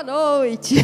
Boa noite.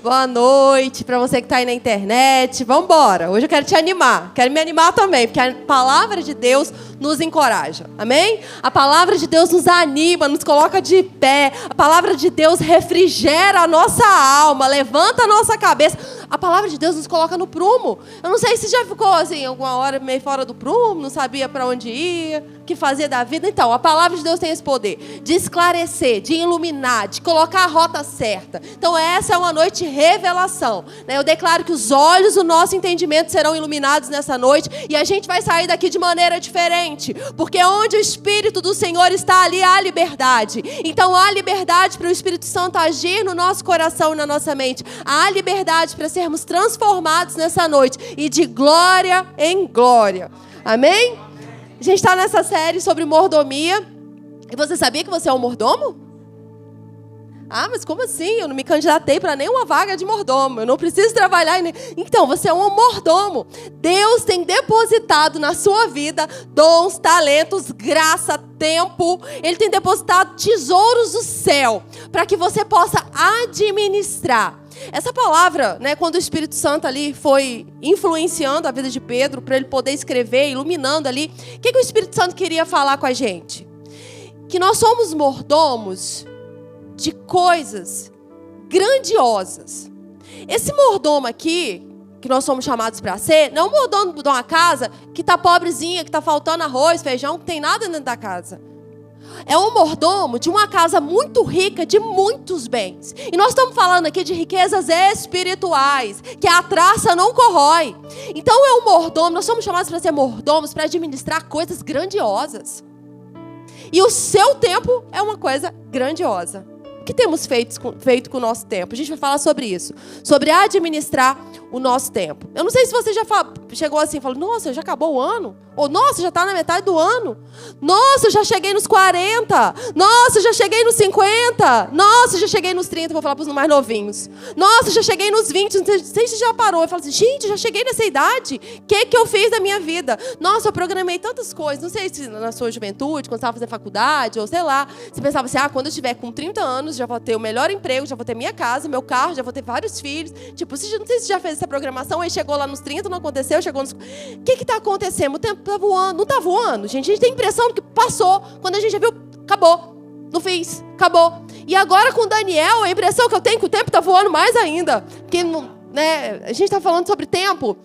Boa noite para você que está aí na internet. Vamos embora. Hoje eu quero te animar. Quero me animar também, porque a palavra de Deus nos encoraja. Amém? A palavra de Deus nos anima, nos coloca de pé. A palavra de Deus refrigera a nossa alma, levanta a nossa cabeça. A palavra de Deus nos coloca no prumo. Eu não sei se já ficou assim, alguma hora meio fora do prumo, não sabia para onde ia, o que fazer da vida. Então, a palavra de Deus tem esse poder de esclarecer, de iluminar, de colocar a rota certa. Então, essa é uma noite de revelação. Eu declaro que os olhos do nosso entendimento serão iluminados nessa noite e a gente vai sair daqui de maneira diferente. Porque onde o Espírito do Senhor está, ali há liberdade. Então, há liberdade para o Espírito Santo agir no nosso coração e na nossa mente. Há liberdade para sermos transformados nessa noite e de glória em glória. Amém? A gente está nessa série sobre mordomia. E você sabia que você é um mordomo? Ah, mas como assim? Eu não me candidatei para nenhuma vaga de mordomo. Eu não preciso trabalhar. Então, você é um mordomo. Deus tem depositado na sua vida dons, talentos, graça, tempo. Ele tem depositado tesouros do céu para que você possa administrar. Essa palavra, quando o Espírito Santo ali foi influenciando a vida de Pedro, para ele poder escrever, iluminando ali, o que o Espírito Santo queria falar com a gente? Que nós somos mordomos de coisas grandiosas. Esse mordomo aqui, que nós somos chamados para ser, não é um mordomo de uma casa que está pobrezinha, que está faltando arroz, feijão, que tem nada dentro da casa. É um mordomo de uma casa muito rica, de muitos bens. E nós estamos falando aqui de riquezas espirituais, que a traça não corrói. Então é um mordomo, nós somos chamados para ser mordomos, para administrar coisas grandiosas. E o seu tempo é uma coisa grandiosa. O que temos feito com o nosso tempo? A gente vai falar sobre isso. Sobre administrar o nosso tempo. Eu não sei se você já chegou assim e falou, nossa, já acabou o ano? Ou, nossa, já está na metade do ano. Nossa, já cheguei nos 40. Nossa, já cheguei nos 50. Nossa, já cheguei nos 30. Vou falar para os mais novinhos. Nossa, já cheguei nos 20. Não sei se já parou. Eu falo assim, gente, já cheguei nessa idade. O que eu fiz da minha vida? Nossa, eu programei tantas coisas. Não sei se na sua juventude, quando você estava fazendo faculdade, ou sei lá. Você pensava assim, quando eu estiver com 30 anos, já vou ter o melhor emprego, já vou ter minha casa, meu carro, já vou ter vários filhos. Tipo, não sei se já fez essa programação, aí chegou lá nos 30, não aconteceu, chegou nos... O que está acontecendo? O tempo está voando. Não está voando, gente. A gente tem a impressão que passou. Quando a gente já viu, acabou. Não fiz, acabou. E agora com o Daniel, a impressão que eu tenho é que o tempo está voando mais ainda. Porque, a gente está falando sobre tempo.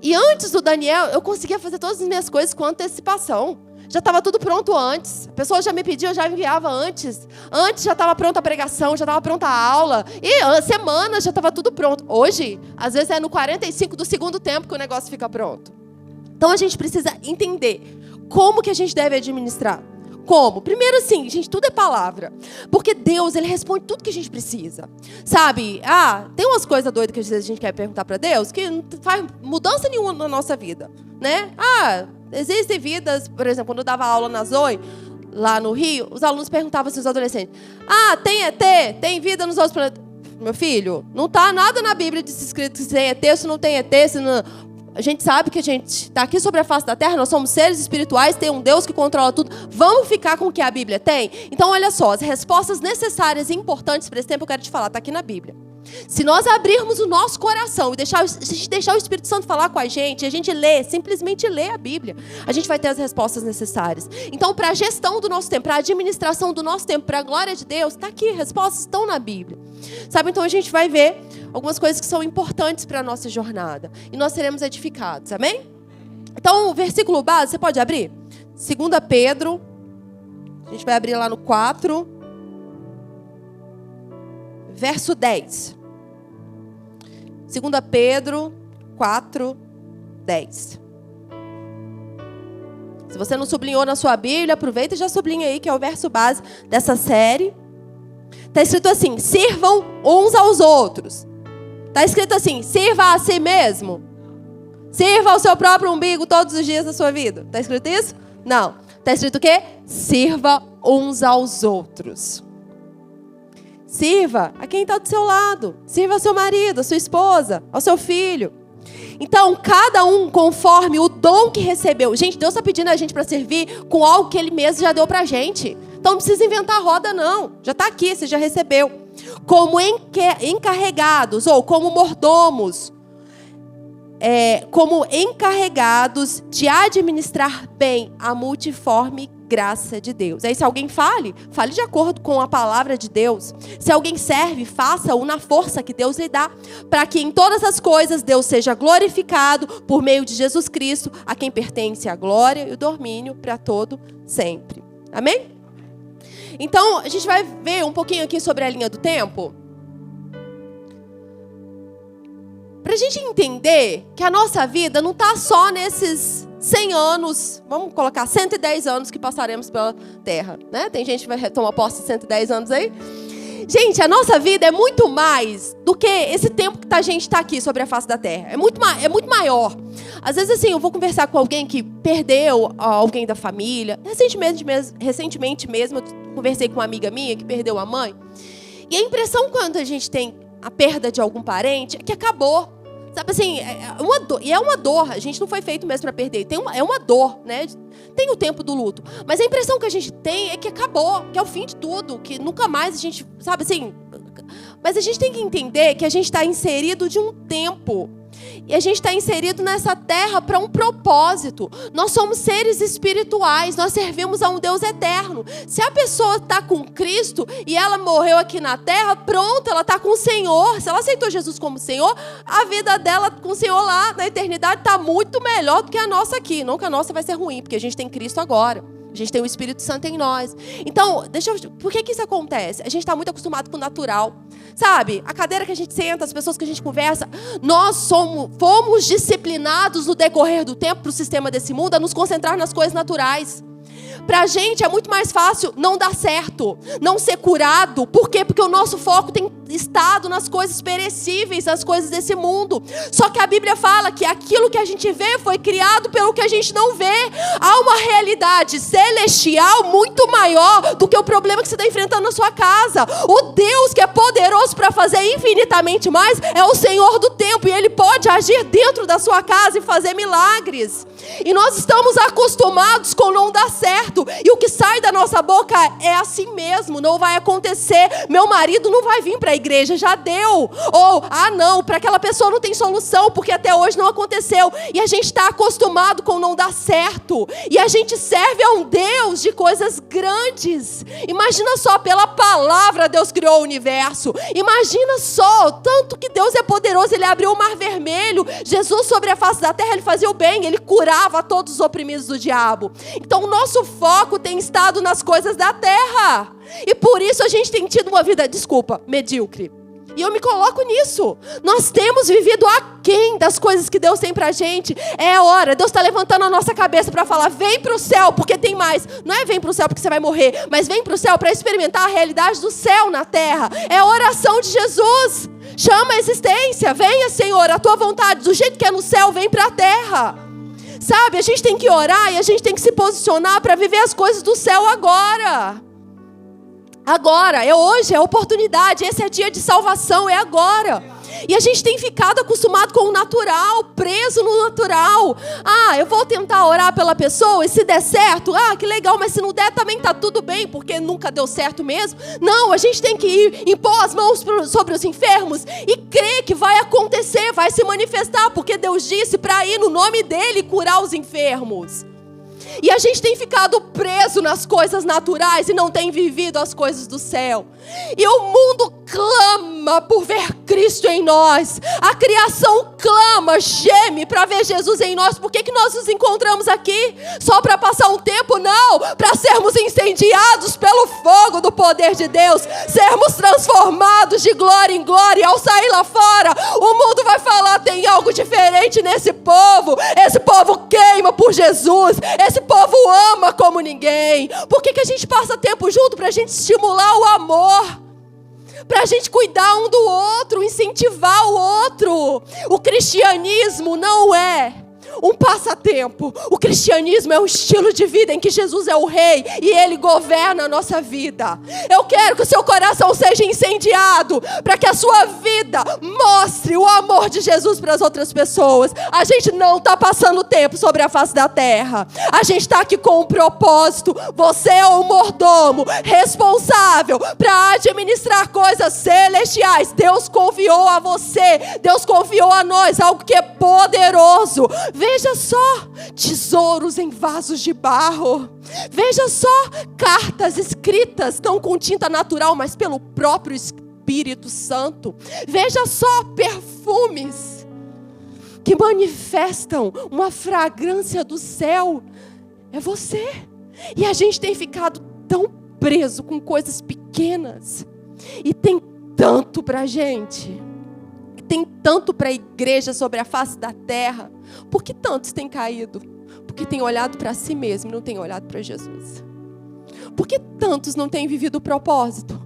E antes do Daniel, eu conseguia fazer todas as minhas coisas com antecipação. Já estava tudo pronto antes. A pessoa já me pedia, eu já enviava antes. Antes já estava pronta a pregação, já estava pronta a aula. E semanas já estava tudo pronto. Hoje, às vezes é no 45 do segundo tempo que o negócio fica pronto. Então a gente precisa entender como que a gente deve administrar. Como? Primeiro assim, gente, tudo é palavra. Porque Deus, Ele responde tudo que a gente precisa. Sabe? Tem umas coisas doidas que às vezes a gente quer perguntar para Deus que não faz mudança nenhuma na nossa vida. Existem vidas, por exemplo, quando eu dava aula na Zoe, lá no Rio, os alunos perguntavam assim, os adolescentes, tem ET? Tem vida nos outros planetas? Meu filho, não está nada na Bíblia escrito se tem ET, se não tem ET, se não... A gente sabe que a gente está aqui sobre a face da terra, nós somos seres espirituais, tem um Deus que controla tudo. Vamos ficar com o que a Bíblia tem? Então, olha só, as respostas necessárias e importantes para esse tempo eu quero te falar, está aqui na Bíblia. Se nós abrirmos o nosso coração e deixar o Espírito Santo falar com a gente ler, simplesmente ler a Bíblia, a gente vai ter as respostas necessárias. Então, para a gestão do nosso tempo, para a administração do nosso tempo, para a glória de Deus, está aqui, respostas estão na Bíblia. Sabe, então a gente vai ver algumas coisas que são importantes para a nossa jornada. E nós seremos edificados, amém? Então, o versículo base, você pode abrir? 2 Pedro, a gente vai abrir lá no 4, verso 10. 2 Pedro 4, 10. Se você não sublinhou na sua Bíblia, aproveita e já sublinha aí, que é o verso base dessa série. Está escrito assim, sirvam uns aos outros. Está escrito assim, sirva a si mesmo. Sirva ao seu próprio umbigo todos os dias da sua vida. Está escrito isso? Não. Está escrito o quê? Sirva uns aos outros. Sirva a quem está do seu lado. Sirva ao seu marido, à sua esposa, ao seu filho. Então, cada um conforme o dom que recebeu. Gente, Deus está pedindo a gente para servir com algo que Ele mesmo já deu para a gente. Então, não precisa inventar a roda, não. Já está aqui, você já recebeu. como encarregados, ou como mordomos, como encarregados de administrar bem a multiforme graça de Deus. Aí se alguém fale de acordo com a palavra de Deus. Se alguém serve, faça-o na força que Deus lhe dá, para que em todas as coisas Deus seja glorificado por meio de Jesus Cristo, a quem pertence a glória e o domínio para todo sempre. Amém? Então, a gente vai ver um pouquinho aqui sobre a linha do tempo. Para a gente entender que a nossa vida não está só nesses 100 anos, vamos colocar 110 anos que passaremos pela Terra, né? Tem gente que vai tomar posse de 110 anos aí. Gente, a nossa vida é muito mais do que esse tempo que a gente está aqui sobre a face da Terra. É muito maior. Às vezes, assim, eu vou conversar com alguém que perdeu alguém da família. Recentemente mesmo, eu conversei com uma amiga minha que perdeu a mãe. E a impressão quando a gente tem a perda de algum parente é que acabou. Sabe assim, é uma dor. A gente não foi feito mesmo para perder. É uma dor, né? Tem o tempo do luto. Mas a impressão que a gente tem é que acabou, que é o fim de tudo, que nunca mais a gente, sabe assim. Mas a gente tem que entender que a gente está inserido de um tempo. E a gente está inserido nessa terra para um propósito. Nós somos seres espirituais, nós servimos a um Deus eterno. Se a pessoa está com Cristo e ela morreu aqui na terra, pronto, ela está com o Senhor. Se ela aceitou Jesus como Senhor, a vida dela com o Senhor lá na eternidade está muito melhor do que a nossa aqui. Não que a nossa vai ser ruim, porque a gente tem Cristo agora. A gente tem o Espírito Santo em nós. Então, por que isso acontece? A gente está muito acostumado com o natural. Sabe? A cadeira que a gente senta, as pessoas que a gente conversa. Nós fomos disciplinados no decorrer do tempo para o sistema desse mundo a nos concentrar nas coisas naturais. Pra gente é muito mais fácil não dar certo, não ser curado. Por quê? Porque o nosso foco tem estado nas coisas perecíveis, nas coisas desse mundo. Só que a Bíblia fala que aquilo que a gente vê foi criado pelo que a gente não vê. Há uma realidade celestial muito maior do que o problema que você está enfrentando na sua casa. O Deus que é poderoso para fazer infinitamente mais é o Senhor do tempo. E Ele pode agir dentro da sua casa e fazer milagres. E nós estamos acostumados com não dar certo. E o que sai da nossa boca é assim mesmo, não vai acontecer. Meu marido não vai vir para a igreja, já deu. Ou, não, para aquela pessoa não tem solução, porque até hoje não aconteceu. E a gente está acostumado com não dar certo. E a gente serve a um Deus de coisas grandes. Imagina só, pela palavra Deus criou o universo. Imagina só, tanto que Deus é poderoso, Ele abriu o mar vermelho. Jesus sobre a face da terra, Ele fazia o bem, Ele curava todos os oprimidos do diabo. Então o nosso foco tem estado nas coisas da terra. E por isso a gente tem tido uma vida, medíocre. E eu me coloco nisso. Nós temos vivido aquém das coisas que Deus tem pra gente. É hora, Deus está levantando a nossa cabeça para falar, vem pro céu, porque tem mais. Não é vem pro céu porque você vai morrer, mas vem pro céu para experimentar a realidade do céu na terra. É a oração de Jesus. Chama a existência, venha Senhor, a tua vontade, do jeito que é no céu, vem pra terra. Sabe, a gente tem que orar e a gente tem que se posicionar para viver as coisas do céu agora. Agora, hoje, é a oportunidade, esse é dia de salvação, é agora. E a gente tem ficado acostumado com o natural, preso no natural. Eu vou tentar orar pela pessoa e se der certo, que legal, mas se não der também está tudo bem, porque nunca deu certo mesmo. Não, a gente tem que impor as mãos sobre os enfermos e crer que vai acontecer, vai se manifestar, porque Deus disse para ir no nome dEle curar os enfermos. E a gente tem ficado preso nas coisas naturais e não tem vivido as coisas do céu. E o mundo clama por ver Cristo em nós. A criação clama, geme para ver Jesus em nós. Por que nós nos encontramos aqui? Só para passar um tempo? Não, para sermos incendiados pelo fogo do poder de Deus. Sermos transformados de glória em glória. E ao sair lá fora, o mundo vai falar, tem algo diferente nesse povo. Esse povo queima por Jesus. Esse povo ama como ninguém. Por que a gente passa tempo junto? Para a gente estimular o amor. Para a gente cuidar um do outro, incentivar o outro. O cristianismo não é um passatempo. O cristianismo é um estilo de vida em que Jesus é o rei e Ele governa a nossa vida. Eu quero que o seu coração seja incendiado para que a sua vida mostre o amor de Jesus para as outras pessoas. A gente não está passando tempo sobre a face da terra. A gente está aqui com um propósito. Você é um mordomo responsável para administrar coisas celestiais. Deus confiou a você, Deus confiou a nós algo que é poderoso. Veja só, tesouros em vasos de barro. Veja só, cartas escritas não com tinta natural, mas pelo próprio Espírito Santo. Veja só, perfumes que manifestam uma fragrância do céu. É você. E a gente tem ficado tão preso com coisas pequenas. E tem tanto pra gente. Tem tanto para a igreja sobre a face da terra. Por que tantos têm caído? Porque têm olhado para si mesmo e não têm olhado para Jesus. Por que tantos não têm vivido o propósito?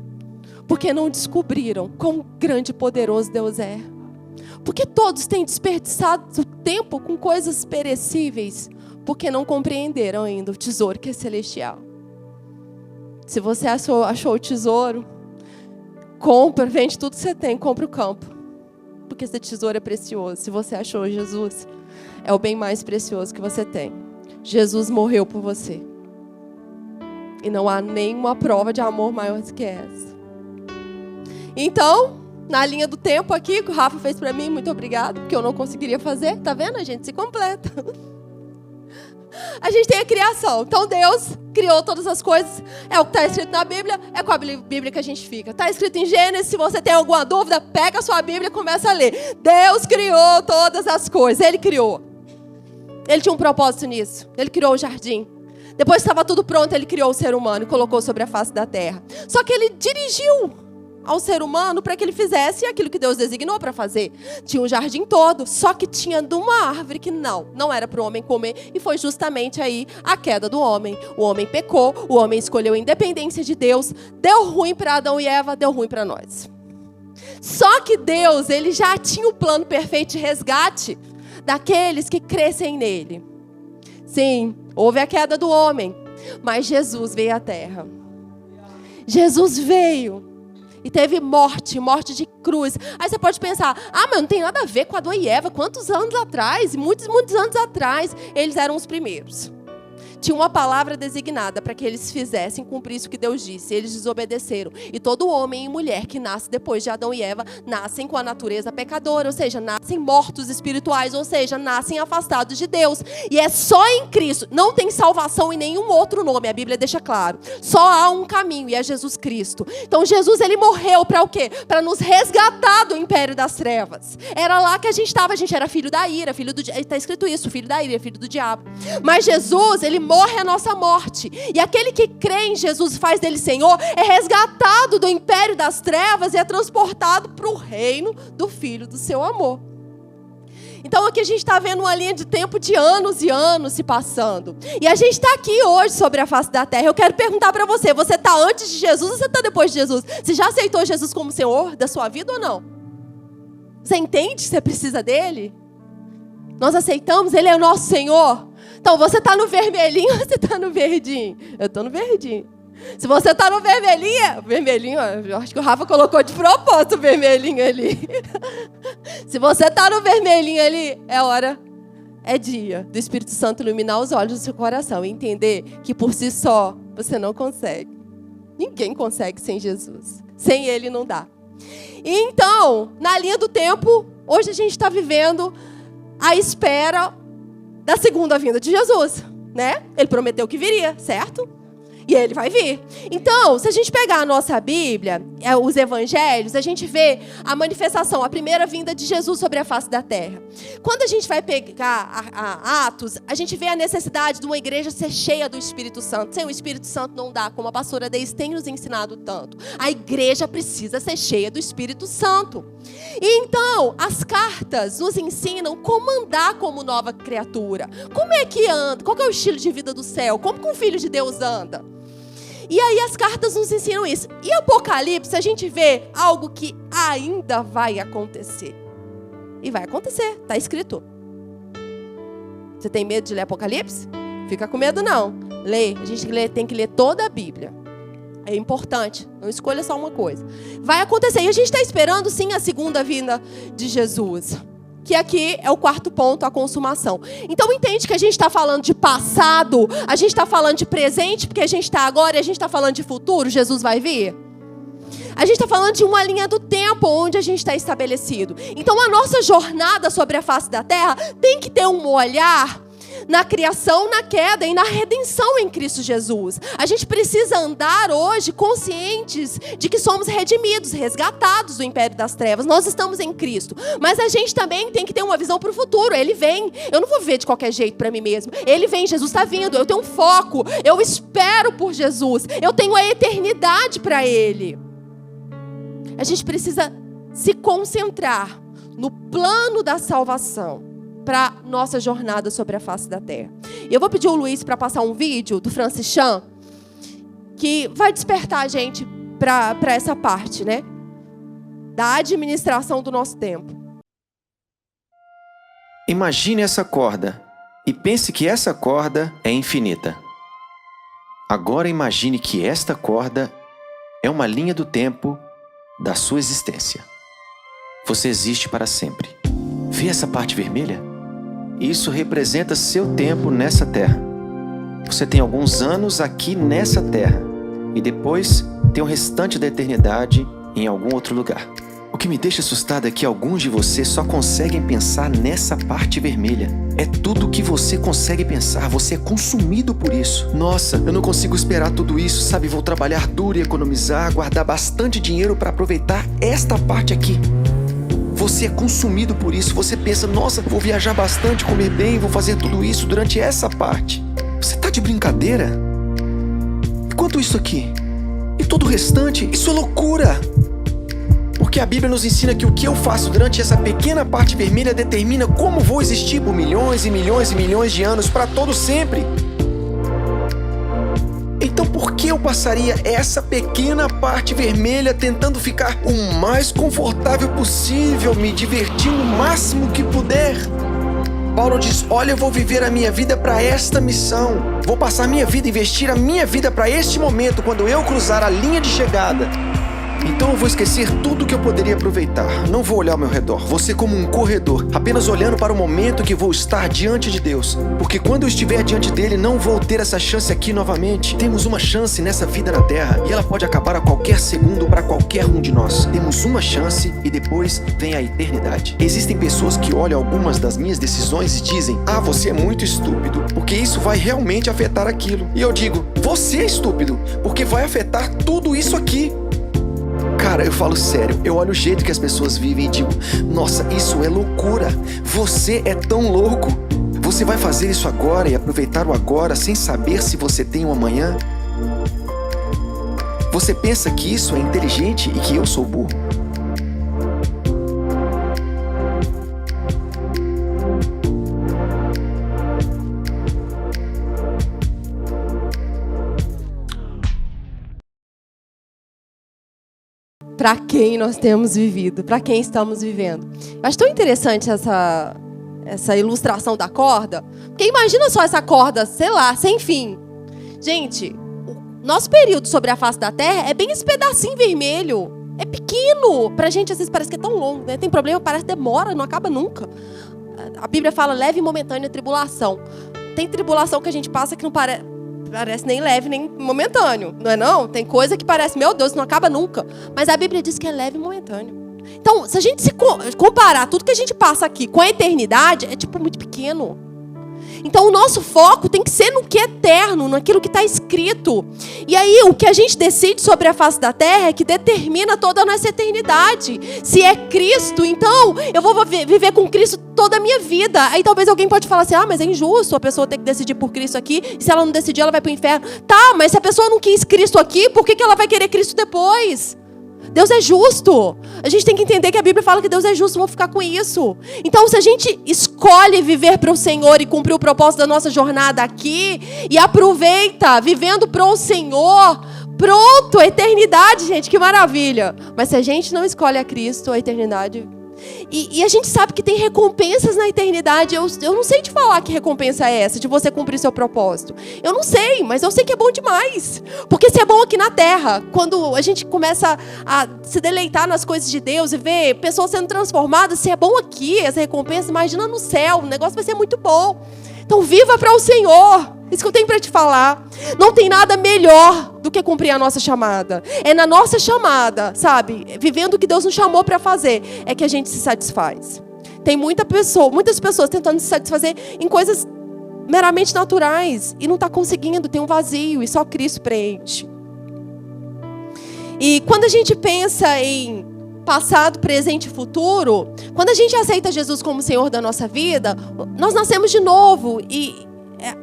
Porque não descobriram quão grande e poderoso Deus é. Porque todos têm desperdiçado tempo com coisas perecíveis. Porque não compreenderam ainda o tesouro que é celestial. Se você achou o tesouro, compra, vende tudo que você tem, compra o campo. Porque esse tesouro é precioso. Se você achou Jesus, é o bem mais precioso que você tem. Jesus morreu por você. E não há nenhuma prova de amor maior do que essa. Então, na linha do tempo aqui, que o Rafa fez para mim, muito obrigado, porque eu não conseguiria fazer. Tá vendo? A gente se completa. A gente tem a criação. Então Deus criou todas as coisas. É o que está escrito na Bíblia. É com a Bíblia que a gente fica. Está escrito em Gênesis. Se você tem alguma dúvida, pega a sua Bíblia e começa a ler. Deus criou todas as coisas. Ele criou. Ele tinha um propósito nisso. Ele criou o jardim. Depois que estava tudo pronto, Ele criou o ser humano e colocou sobre a face da terra. Só que Ele dirigiu ao ser humano para que ele fizesse aquilo que Deus designou para fazer. Tinha um jardim todo, só que tinha de uma árvore que não era para o homem comer, e foi justamente aí a queda do homem. O homem pecou, o homem escolheu a independência de Deus, deu ruim para Adão e Eva, deu ruim para nós. Só que Deus, Ele já tinha o plano perfeito de resgate daqueles que crescem nele. Sim, houve a queda do homem, mas Jesus veio à terra. Jesus veio e teve morte de cruz. Aí você pode pensar, mas não tem nada a ver com Adão e Eva. Quantos anos atrás, muitos anos atrás, eles eram os primeiros. Tinha uma palavra designada para que eles fizessem, cumprissem o que Deus disse. Eles desobedeceram. E todo homem e mulher que nasce depois de Adão e Eva, nascem com a natureza pecadora, ou seja, nascem mortos espirituais, ou seja, nascem afastados de Deus. E é só em Cristo. Não tem salvação em nenhum outro nome, a Bíblia deixa claro. Só há um caminho, e é Jesus Cristo. Então Jesus, Ele morreu para o quê? Para nos resgatar do império das trevas. Era lá que a gente estava, a gente era filho da ira, filho do diabo. Está escrito isso, filho da ira, filho do diabo. Mas Jesus, Ele morre a nossa morte. E aquele que crê em Jesus e faz dele Senhor, é resgatado do império das trevas e é transportado para o reino do Filho do seu amor. Então aqui a gente está vendo uma linha de tempo de anos e anos se passando. E a gente está aqui hoje sobre a face da terra. Eu quero perguntar para você, você está antes de Jesus ou você está depois de Jesus? Você já aceitou Jesus como Senhor da sua vida ou não? Você entende que você precisa dele? Nós aceitamos, Ele é o nosso Senhor. Então, você está no vermelhinho ou você está no verdinho? Eu estou no verdinho. Se você está no vermelhinho, eu acho que o Rafa colocou de propósito o vermelhinho ali. Se você está no vermelhinho ali, é hora, é dia do Espírito Santo iluminar os olhos do seu coração e entender que por si só você não consegue. Ninguém consegue sem Jesus. Sem Ele não dá. Então, na linha do tempo, hoje a gente está vivendo a espera da segunda vinda de Jesus, né? Ele prometeu que viria, certo? E Ele vai vir. Então, se a gente pegar a nossa Bíblia, os evangelhos, a gente vê a manifestação, a primeira vinda de Jesus sobre a face da terra. Quando a gente vai pegar a Atos, a gente vê a necessidade de uma igreja ser cheia do Espírito Santo. Sem o Espírito Santo não dá, como a pastora Deise tem nos ensinado tanto. A igreja precisa ser cheia do Espírito Santo. E então, as cartas nos ensinam como andar como nova criatura. Como é que anda? Qual que é o estilo de vida do céu? Como que um filho de Deus anda? E aí as cartas nos ensinam isso. E Apocalipse, a gente vê algo que ainda vai acontecer. E vai acontecer, está escrito. Você tem medo de ler Apocalipse? Fica com medo não. Lê. A gente tem que ler toda a Bíblia. É importante. Não escolha só uma coisa. Vai acontecer. E a gente está esperando sim a segunda vinda de Jesus. Que aqui é o quarto ponto, a consumação. Então entende que a gente está falando de passado, a gente está falando de presente, porque a gente está agora, e a gente está falando de futuro, Jesus vai vir? A gente está falando de uma linha do tempo onde a gente está estabelecido. Então a nossa jornada sobre a face da terra tem que ter um olhar na criação, na queda e na redenção em Cristo Jesus. A gente precisa andar hoje conscientes de que somos redimidos, resgatados do império das trevas. Nós estamos em Cristo. Mas a gente também tem que ter uma visão para o futuro. Ele vem. Eu não vou viver de qualquer jeito para mim mesmo. Ele vem, Jesus está vindo. Eu tenho um foco. Eu espero por Jesus. Eu tenho a eternidade para Ele. A gente precisa se concentrar no plano da salvação para nossa jornada sobre a face da terra. E eu vou pedir ao Luiz para passar um vídeo do Francis Chan, que vai despertar a gente para essa parte, né? Da administração do nosso tempo. Imagine essa corda e pense que essa corda é infinita. Agora imagine que esta corda é uma linha do tempo da sua existência. Você existe para sempre. Vê essa parte vermelha? Isso representa seu tempo nessa terra. Você tem alguns anos aqui nessa terra e depois tem o restante da eternidade em algum outro lugar. O que me deixa assustado é que alguns de vocês só conseguem pensar nessa parte vermelha. É tudo o que você consegue pensar, você é consumido por isso. Nossa, eu não consigo esperar tudo isso, sabe? Vou trabalhar duro e economizar, guardar bastante dinheiro para aproveitar esta parte aqui. Você é consumido por isso, você pensa, nossa, vou viajar bastante, comer bem, vou fazer tudo isso durante essa parte. Você tá de brincadeira? E quanto isso aqui? E todo o restante? Isso é loucura! Porque a Bíblia nos ensina que o que eu faço durante essa pequena parte vermelha determina como vou existir por milhões e milhões e milhões de anos para todo sempre. Então por que eu passaria essa pequena parte vermelha tentando ficar o mais confortável possível, me divertir o máximo que puder? Paulo diz, olha, eu vou viver a minha vida para esta missão. Vou passar a minha vida, investir a minha vida para este momento, quando eu cruzar a linha de chegada. Então eu vou esquecer tudo que eu poderia aproveitar. Não vou olhar ao meu redor. Vou ser como um corredor, apenas olhando para o momento que vou estar diante de Deus. Porque quando eu estiver diante dele, não vou ter essa chance aqui novamente. Temos uma chance nessa vida na Terra e ela pode acabar a qualquer segundo para qualquer um de nós. Temos uma chance e depois vem a eternidade. Existem pessoas que olham algumas das minhas decisões e dizem, ah, você é muito estúpido, porque isso vai realmente afetar aquilo. E eu digo, você é estúpido, porque vai afetar tudo isso aqui. Cara, eu falo sério, eu olho o jeito que as pessoas vivem e digo, nossa, isso é loucura, você é tão louco. Você vai fazer isso agora e aproveitar o agora sem saber se você tem um amanhã? Você pensa que isso é inteligente e que eu sou burro? Para quem nós temos vivido, para quem estamos vivendo. Eu acho tão interessante essa ilustração da corda, porque imagina só essa corda, sei lá, sem fim. Gente, o nosso período sobre a face da terra é bem esse pedacinho vermelho. É pequeno. Pra gente, às vezes, parece que é tão longo, né? Tem problema, parece que demora, não acaba nunca. A Bíblia fala leve e momentânea tribulação. Tem tribulação que a gente passa que não parece nem leve, nem momentâneo, não é não? Tem coisa que parece, meu Deus, não acaba nunca. Mas a Bíblia diz que é leve e momentâneo. Então, se a gente se comparar tudo que a gente passa aqui com a eternidade, é tipo muito pequeno. Então, o nosso foco tem que ser no que é eterno, naquilo que está escrito. E aí, o que a gente decide sobre a face da terra é que determina toda a nossa eternidade. Se é Cristo, então, eu vou viver com Cristo toda a minha vida. Aí, talvez alguém pode falar assim, mas é injusto a pessoa ter que decidir por Cristo aqui. E se ela não decidir, ela vai para o inferno. Tá, mas se a pessoa não quis Cristo aqui, por que ela vai querer Cristo depois? Deus é justo. A gente tem que entender que a Bíblia fala que Deus é justo. Vamos ficar com isso. Então, se a gente escolhe viver para o Senhor e cumprir o propósito da nossa jornada aqui, e aproveita vivendo para o Senhor, pronto, a eternidade, gente, que maravilha. Mas se a gente não escolhe a Cristo, a eternidade E a gente sabe que tem recompensas na eternidade. Eu não sei te falar que recompensa é essa, de você cumprir seu propósito. Eu não sei, mas eu sei que é bom demais. Porque se é bom aqui na terra, quando a gente começa a se deleitar nas coisas de Deus e ver pessoas sendo transformadas, se é bom aqui, essa recompensa, imagina no céu, o negócio vai ser muito bom. Então viva para o Senhor. Isso que eu tenho para te falar. Não tem nada melhor do que cumprir a nossa chamada. É na nossa chamada, sabe? Vivendo o que Deus nos chamou para fazer, é que a gente se satisfaz. Tem muitas pessoas tentando se satisfazer em coisas meramente naturais e não está conseguindo, tem um vazio e só Cristo preenche. E quando a gente pensa em passado, presente e futuro, quando a gente aceita Jesus como Senhor da nossa vida, nós nascemos de novo e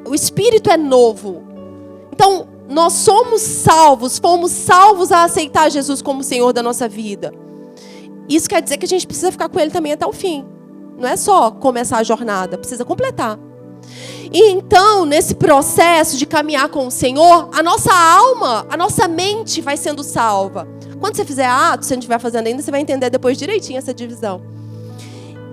o Espírito é novo. Então, nós somos salvos, fomos salvos a aceitar Jesus como Senhor da nossa vida. Isso quer dizer que a gente precisa ficar com Ele também até o fim. Não é só começar a jornada, precisa completar. E então, nesse processo de caminhar com o Senhor, a nossa alma, a nossa mente vai sendo salva. Quando você fizer ato, se você não estiver fazendo ainda, você vai entender depois direitinho essa divisão.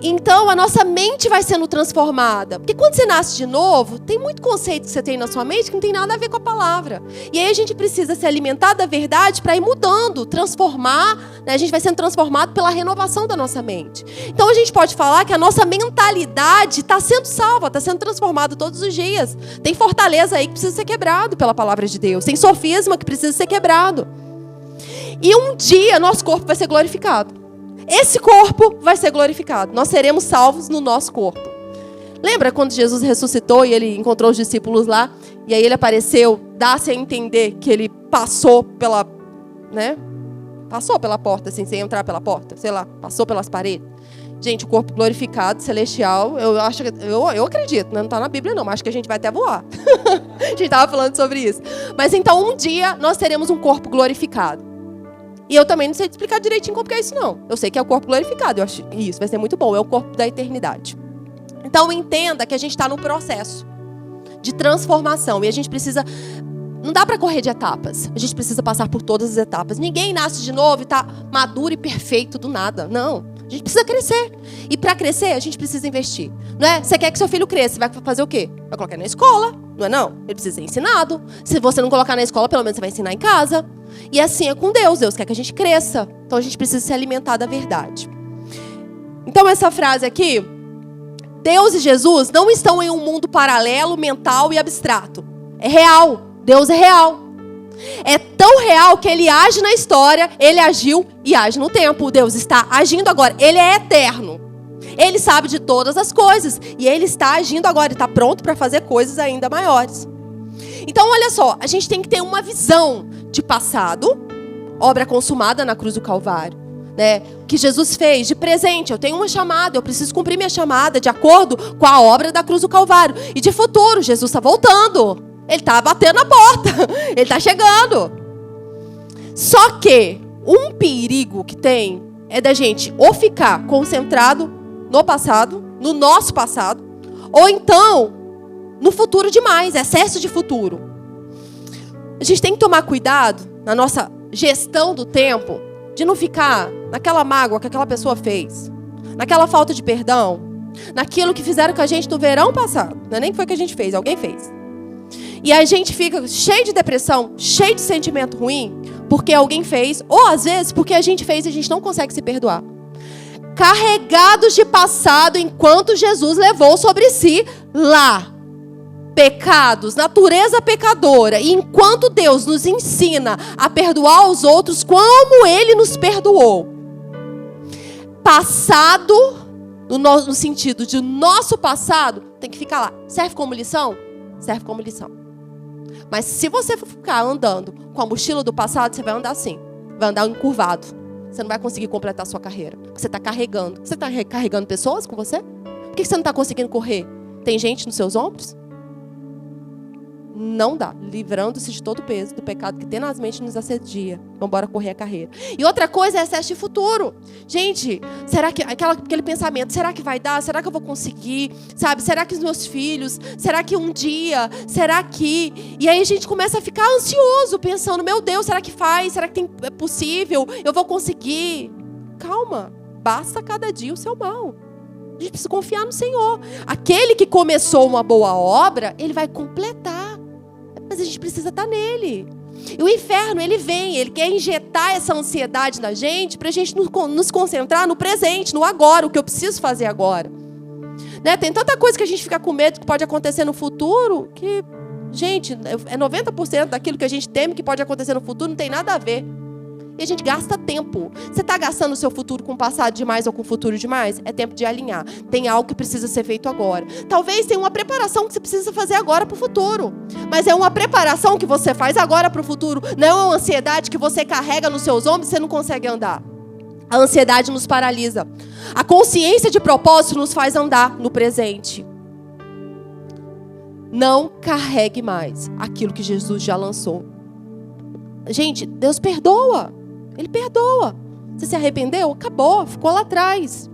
Então, a nossa mente vai sendo transformada. Porque quando você nasce de novo, tem muito conceito que você tem na sua mente que não tem nada a ver com a palavra. E aí a gente precisa se alimentar da verdade para ir mudando, transformar. Né? A gente vai sendo transformado pela renovação da nossa mente. Então, a gente pode falar que a nossa mentalidade está sendo salva, está sendo transformada todos os dias. Tem fortaleza aí que precisa ser quebrado pela palavra de Deus. Tem sofisma que precisa ser quebrado. E um dia, nosso corpo vai ser glorificado. Esse corpo vai ser glorificado. Nós seremos salvos no nosso corpo. Lembra quando Jesus ressuscitou e ele encontrou os discípulos lá? E aí ele apareceu, dá-se a entender que ele passou pela, né? Passou pela porta, assim, sem entrar pela porta. Sei lá, passou pelas paredes. Gente, o corpo glorificado, celestial, eu acredito, né? Não está na Bíblia não, mas acho que a gente vai até voar. A gente estava falando sobre isso. Mas então um dia nós teremos um corpo glorificado. E eu também não sei te explicar direitinho como que é isso, não. Eu sei que é o corpo glorificado. Eu acho que isso vai ser muito bom. É o corpo da eternidade. Então, entenda que a gente está num processo de transformação. E a gente precisa... Não dá para correr de etapas. A gente precisa passar por todas as etapas. Ninguém nasce de novo e está maduro e perfeito do nada. Não. A gente precisa crescer. E para crescer, a gente precisa investir. Não é? Você quer que seu filho cresça, você vai fazer o quê? Vai colocar na escola. Não é não? Ele precisa ser ensinado. Se você não colocar na escola, pelo menos você vai ensinar em casa. E assim é com Deus. Deus quer que a gente cresça. Então a gente precisa se alimentar da verdade. Então essa frase aqui, Deus e Jesus não estão em um mundo paralelo, mental e abstrato. É real. Deus é real. É tão real que Ele age na história, Ele agiu e age no tempo. Deus está agindo agora. Ele é eterno. Ele sabe de todas as coisas. E Ele está agindo agora. Ele está pronto para fazer coisas ainda maiores. Então, olha só. A gente tem que ter uma visão de passado, obra consumada na cruz do Calvário, né? Que Jesus fez de presente. Eu tenho uma chamada, eu preciso cumprir minha chamada de acordo com a obra da cruz do Calvário. E de futuro, Jesus está voltando. Ele está batendo na porta. Ele está chegando. Só que um perigo que tem é da gente ou ficar concentrado no passado, no nosso passado, ou então no futuro demais, excesso de futuro. A gente tem que tomar cuidado na nossa gestão do tempo de não ficar naquela mágoa que aquela pessoa fez, naquela falta de perdão, naquilo que fizeram com a gente no verão passado. Não é nem que foi que a gente fez, alguém fez. E a gente fica cheio de depressão, cheio de sentimento ruim, porque alguém fez, ou às vezes porque a gente fez e a gente não consegue se perdoar. Carregados de passado enquanto Jesus levou sobre si lá pecados, natureza pecadora. E enquanto Deus nos ensina a perdoar os outros como Ele nos perdoou. Passado, no sentido de nosso passado, tem que ficar lá. Serve como lição? Serve como lição. Mas se você for ficar andando com a mochila do passado, você vai andar assim. Vai andar encurvado. Você não vai conseguir completar a sua carreira. Você está carregando. Você está carregando pessoas com você? Por que você não está conseguindo correr? Tem gente nos seus ombros? Não dá. Livrando-se de todo o peso do pecado que tenazmente nos assedia. Vamos embora correr a carreira. E outra coisa é excesso de futuro. Gente, será que aquele pensamento, será que vai dar? Será que eu vou conseguir? Sabe? Será que os meus filhos? Será que um dia? Será que? E aí a gente começa a ficar ansioso, pensando, meu Deus, será que faz? Será que é possível? Eu vou conseguir? Calma. basta cada dia o seu mal. A gente precisa confiar no Senhor. Aquele que começou uma boa obra, ele vai completar. Mas a gente precisa estar nele. E o inferno, ele vem, ele quer injetar essa ansiedade na gente para a gente nos concentrar no presente, no agora, o que eu preciso fazer agora. Né? Tem tanta coisa que a gente fica com medo que pode acontecer no futuro, que, gente, é 90% daquilo que a gente teme que pode acontecer no futuro, não tem nada a ver. E a gente gasta tempo. Você está gastando o seu futuro com o passado demais ou com o futuro demais? É tempo de alinhar. Tem algo que precisa ser feito agora. Talvez tenha uma preparação que você precisa fazer agora para o futuro. Mas é uma preparação que você faz agora para o futuro. Não é uma ansiedade que você carrega nos seus ombros e você não consegue andar. A ansiedade nos paralisa. A consciência de propósito nos faz andar no presente. Não carregue mais aquilo que Jesus já lançou. Gente, Deus perdoa. Ele perdoa. Você se arrependeu? Acabou, ficou lá atrás.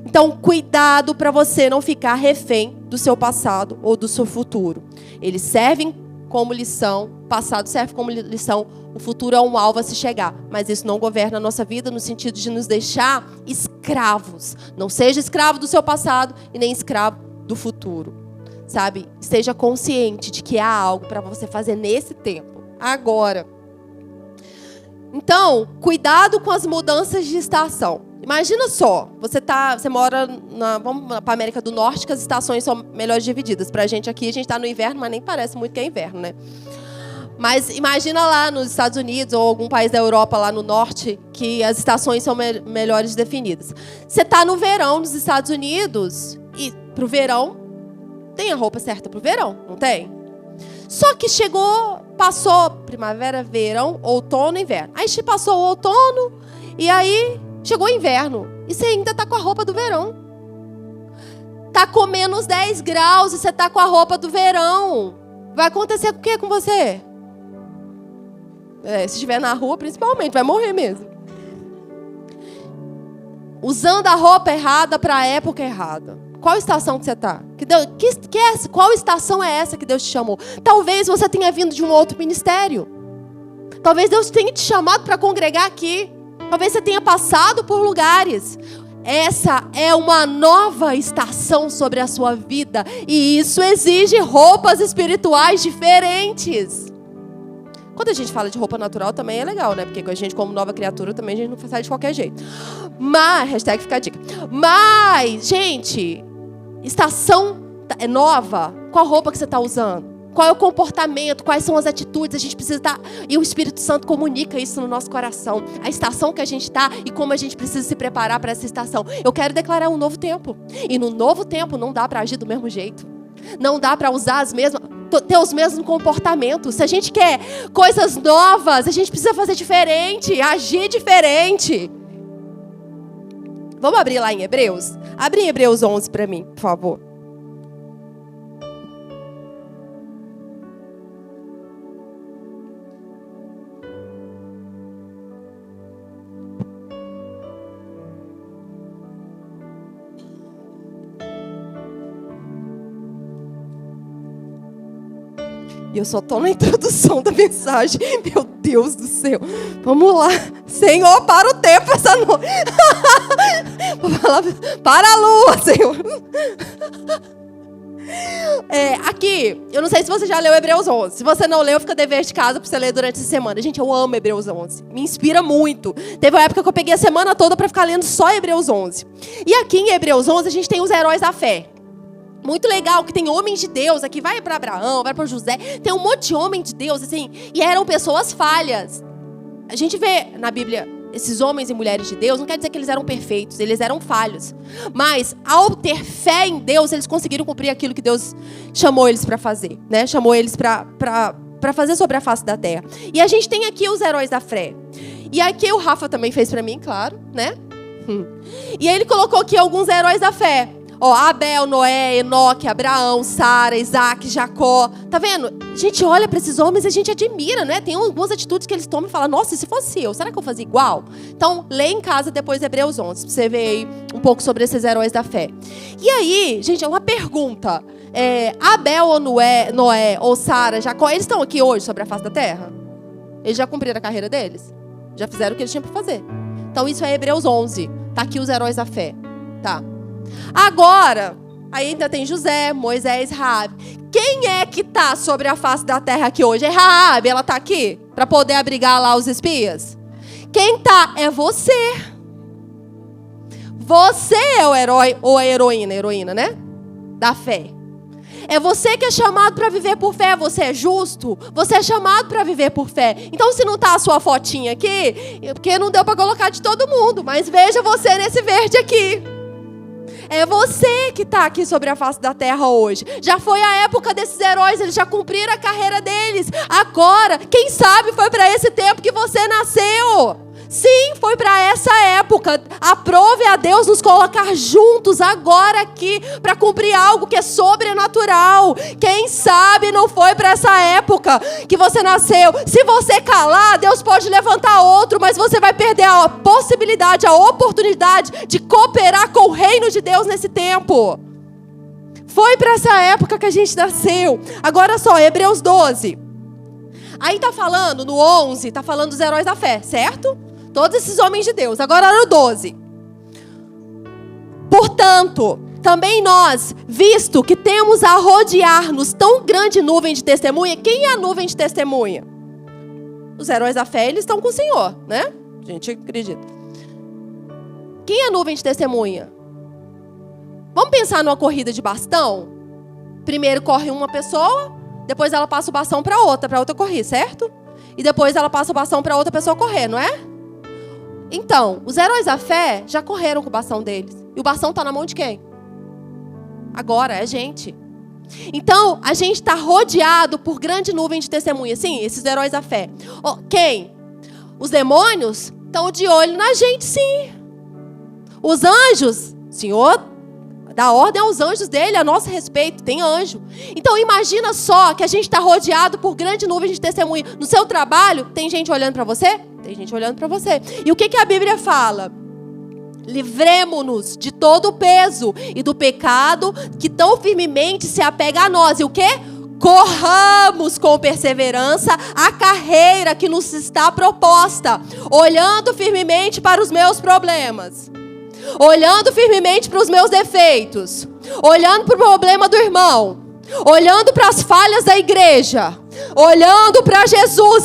Então, cuidado para você não ficar refém do seu passado ou do seu futuro. Eles servem como lição, o passado serve como lição, o futuro é um alvo a se chegar. Mas isso não governa a nossa vida no sentido de nos deixar escravos. Não seja escravo do seu passado e nem escravo do futuro. Sabe? Esteja consciente de que há algo para você fazer nesse tempo, agora. Então, cuidado com as mudanças de estação. Imagina só, você mora vamos para a América do Norte, que as estações são melhores divididas. Para a gente aqui, a gente está no inverno, mas nem parece muito que é inverno, né? Mas imagina lá nos Estados Unidos ou algum país da Europa lá no norte, que as estações são melhores definidas. Você está no verão nos Estados Unidos e para o verão, tem a roupa certa para o verão, não tem? Só que passou primavera, verão, outono, inverno. Aí passou o outono e aí chegou o inverno. E você ainda está com a roupa do verão. Está com menos 10 graus e você está com a roupa do verão. Vai acontecer o que com você? Se estiver na rua, principalmente, vai morrer mesmo. Usando a roupa errada para a época errada. Qual estação que você está? Qual estação é essa que Deus te chamou? Talvez você tenha vindo de um outro ministério. Talvez Deus tenha te chamado para congregar aqui. Talvez você tenha passado por lugares. Essa é uma nova estação sobre a sua vida. E isso exige roupas espirituais diferentes. Quando a gente fala de roupa natural também é legal, né? Porque com a gente como nova criatura também a gente não sai de qualquer jeito. Mas, hashtag fica a dica. Mas, gente, estação é nova. Qual roupa que você está usando? Qual é o comportamento? Quais são as atitudes? A gente precisa estar... E o Espírito Santo comunica isso no nosso coração. A estação que a gente está e como a gente precisa se preparar para essa estação. Eu quero declarar um novo tempo. E no novo tempo não dá para agir do mesmo jeito. Não dá para usar ter os mesmos comportamentos. Se a gente quer coisas novas, a gente precisa fazer diferente, agir diferente. Vamos abrir lá em Hebreus? Abre em Hebreus 11 para mim, por favor. E eu só estou na introdução da mensagem. Meu Deus do céu. Vamos lá. Senhor, para o tempo essa noite. Para a lua, Senhor. Aqui, eu não sei se você já leu Hebreus 11. Se você não leu, fica dever de casa para você ler durante essa semana. Gente, eu amo Hebreus 11. Me inspira muito. Teve uma época que eu peguei a semana toda para ficar lendo só Hebreus 11. E aqui em Hebreus 11 a gente tem os heróis da fé. Muito legal que tem homens de Deus aqui, vai para Abraão, vai para José, tem um monte de homem de Deus, assim, e eram pessoas falhas. A gente vê na Bíblia esses homens e mulheres de Deus, não quer dizer que eles eram perfeitos, eles eram falhos. Mas, ao ter fé em Deus, eles conseguiram cumprir aquilo que Deus chamou eles para fazer, né? Chamou eles para fazer sobre a face da terra. E a gente tem aqui os heróis da fé. E aqui o Rafa também fez para mim, claro, né? E aí ele colocou aqui alguns heróis da fé. Abel, Noé, Enoque, Abraão, Sara, Isaac, Jacó. Tá vendo? A gente olha para esses homens e a gente admira, né? Tem algumas atitudes que eles tomam e falam, nossa, e se fosse eu, será que eu fazia igual? Então, lê em casa depois Hebreus 11, pra você ver aí um pouco sobre esses heróis da fé. E aí, gente, é uma pergunta. Abel ou Noé ou Sara, Jacó, eles estão aqui hoje sobre a face da terra? Eles já cumpriram a carreira deles? Já fizeram o que eles tinham para fazer? Então, isso é Hebreus 11. Tá aqui os heróis da fé. Tá. Agora, aí ainda tem José, Moisés, Raabe. Quem é que tá sobre a face da terra aqui hoje? É Raabe, ela tá aqui para poder abrigar lá os espias? Quem tá? É você. Você é o herói ou a heroína, né? Da fé. É você que é chamado para viver por fé. Você é justo. Você é chamado para viver por fé. Então, se não tá a sua fotinha aqui, é porque não deu para colocar de todo mundo. Mas veja você nesse verde aqui. É você que está aqui sobre a face da terra hoje. Já foi a época desses heróis. Eles já cumpriram a carreira deles. Agora, quem sabe foi para esse tempo que você nasceu. Sim, foi para essa época. Aprove a Deus nos colocar juntos agora aqui para cumprir algo que é sobrenatural. Quem sabe não foi para essa época que você nasceu. Se você calar, Deus pode levantar outro, mas você vai perder a possibilidade, a oportunidade de cooperar com o reino de Deus nesse tempo. Foi para essa época que a gente nasceu. Agora só, Hebreus 12. Aí tá falando, no 11, tá falando dos heróis da fé, certo? Todos esses homens de Deus. Agora no 12. Portanto, também nós, visto que temos a rodear-nos tão grande nuvem de testemunha. Quem é a nuvem de testemunha? Os heróis da fé, eles estão com o Senhor, né? A gente acredita. Quem é a nuvem de testemunha? Vamos pensar numa corrida de bastão? Primeiro corre uma pessoa, depois ela passa o bastão para outra correr, certo? E depois ela passa o bastão para outra pessoa correr, não é? Então, os heróis da fé já correram com o bastão deles. E o bastão está na mão de quem? Agora, é a gente. Então, a gente está rodeado por grande nuvem de testemunhas. Sim, esses heróis da fé. Oh, quem? Os demônios estão de olho na gente, sim. Os anjos, o Senhor dá ordem aos anjos dele, a nosso respeito, tem anjo. Então, imagina só que a gente está rodeado por grande nuvem de testemunha. No seu trabalho, tem gente olhando para você? Tem gente olhando para você. E o que a Bíblia fala? Livremo-nos de todo o peso e do pecado que tão firmemente se apega a nós. E o quê? Corramos com perseverança a carreira que nos está proposta, olhando firmemente para os meus problemas, olhando firmemente para os meus defeitos, olhando para o problema do irmão, olhando para as falhas da igreja, olhando para Jesus.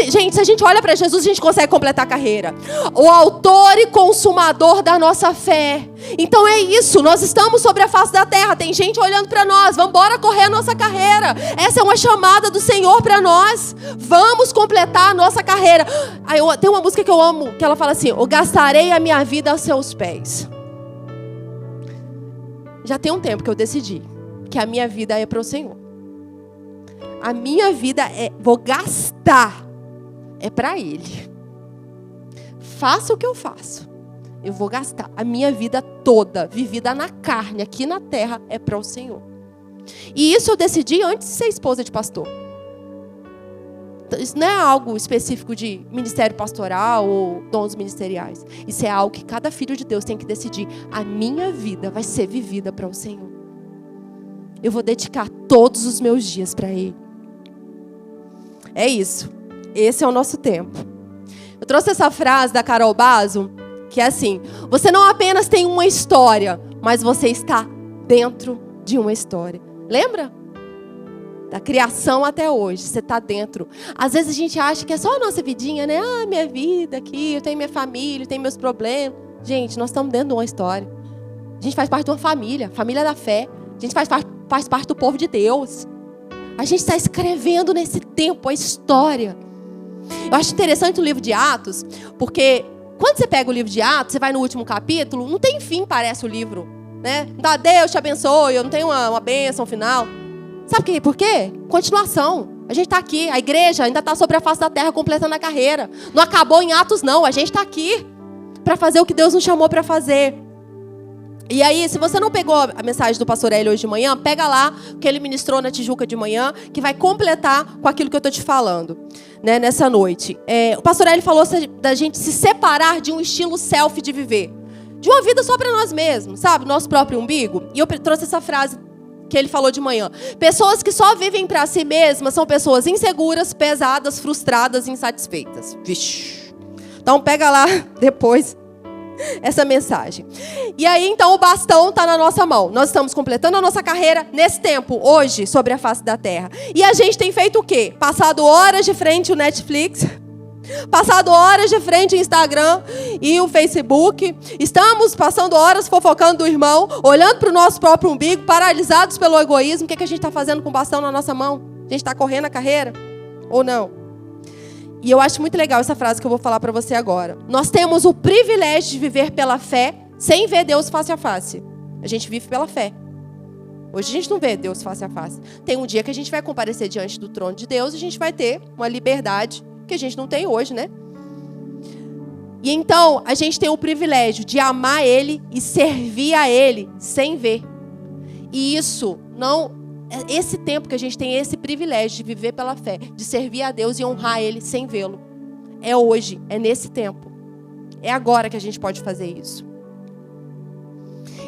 Gente, se a gente olha para Jesus, a gente consegue completar a carreira. O autor e consumador da nossa fé. Então é isso, nós estamos sobre a face da terra, tem gente olhando para nós. Vamos embora correr a nossa carreira. Essa é uma chamada do Senhor para nós. Vamos completar a nossa carreira. Aí, tem uma música que eu amo, que ela fala assim: eu gastarei a minha vida aos seus pés. Já tem um tempo que eu decidi que a minha vida é para o Senhor. A minha vida vou gastar, é para Ele. Faça o que eu faço, eu vou gastar. A minha vida toda, vivida na carne, aqui na terra, é para o Senhor. E isso eu decidi antes de ser esposa de pastor. Então, isso não é algo específico de ministério pastoral ou dons ministeriais. Isso é algo que cada filho de Deus tem que decidir. A minha vida vai ser vivida para o Senhor. Eu vou dedicar todos os meus dias para Ele. É isso. Esse é o nosso tempo. Eu trouxe essa frase da Carol Basso, que é assim: você não apenas tem uma história, mas você está dentro de uma história. Lembra? Da criação até hoje, você está dentro. Às vezes a gente acha que é só a nossa vidinha, né? Ah, minha vida aqui, eu tenho minha família, eu tenho meus problemas. Gente, nós estamos dentro de uma história. A gente faz parte de uma família, família da fé. A gente faz parte do povo de Deus. A gente está escrevendo nesse tempo a história. Eu acho interessante o livro de Atos, porque quando você pega o livro de Atos, você vai no último capítulo, não tem fim, parece o livro, né? Não dá, Deus te abençoe, eu não tenho uma bênção final. Sabe por quê? Continuação. A gente está aqui, a igreja ainda está sobre a face da terra completando a carreira. Não acabou em Atos, não. A gente está aqui para fazer o que Deus nos chamou para fazer. E aí, se você não pegou a mensagem do pastor Hélio hoje de manhã, pega lá o que ele ministrou na Tijuca de manhã, que vai completar com aquilo que eu estou te falando, né, nessa noite. O pastor Hélio falou da gente se separar de um estilo selfie de viver. De uma vida só para nós mesmos, sabe? Nosso próprio umbigo. E eu trouxe essa frase que ele falou de manhã. Pessoas que só vivem para si mesmas são pessoas inseguras, pesadas, frustradas e insatisfeitas. Vixe. Então pega lá depois essa mensagem. E aí, então, o bastão está na nossa mão. Nós estamos completando a nossa carreira nesse tempo, hoje, sobre a face da terra. E a gente tem feito o quê? Passado horas de frente ao Netflix, passado horas de frente ao Instagram e o Facebook. Estamos passando horas fofocando do irmão, olhando para o nosso próprio umbigo, paralisados pelo egoísmo. O que é que a gente está fazendo com o bastão na nossa mão? A gente está correndo a carreira? Ou não? E eu acho muito legal essa frase que eu vou falar para você agora. Nós temos o privilégio de viver pela fé sem ver Deus face a face. A gente vive pela fé. Hoje a gente não vê Deus face a face. Tem um dia que a gente vai comparecer diante do trono de Deus e a gente vai ter uma liberdade que a gente não tem hoje, né? E então a gente tem o privilégio de amar Ele e servir a Ele sem ver. E isso não... Esse tempo que a gente tem esse privilégio de viver pela fé, de servir a Deus e honrar Ele sem vê-lo. É hoje, é nesse tempo. É agora que a gente pode fazer isso.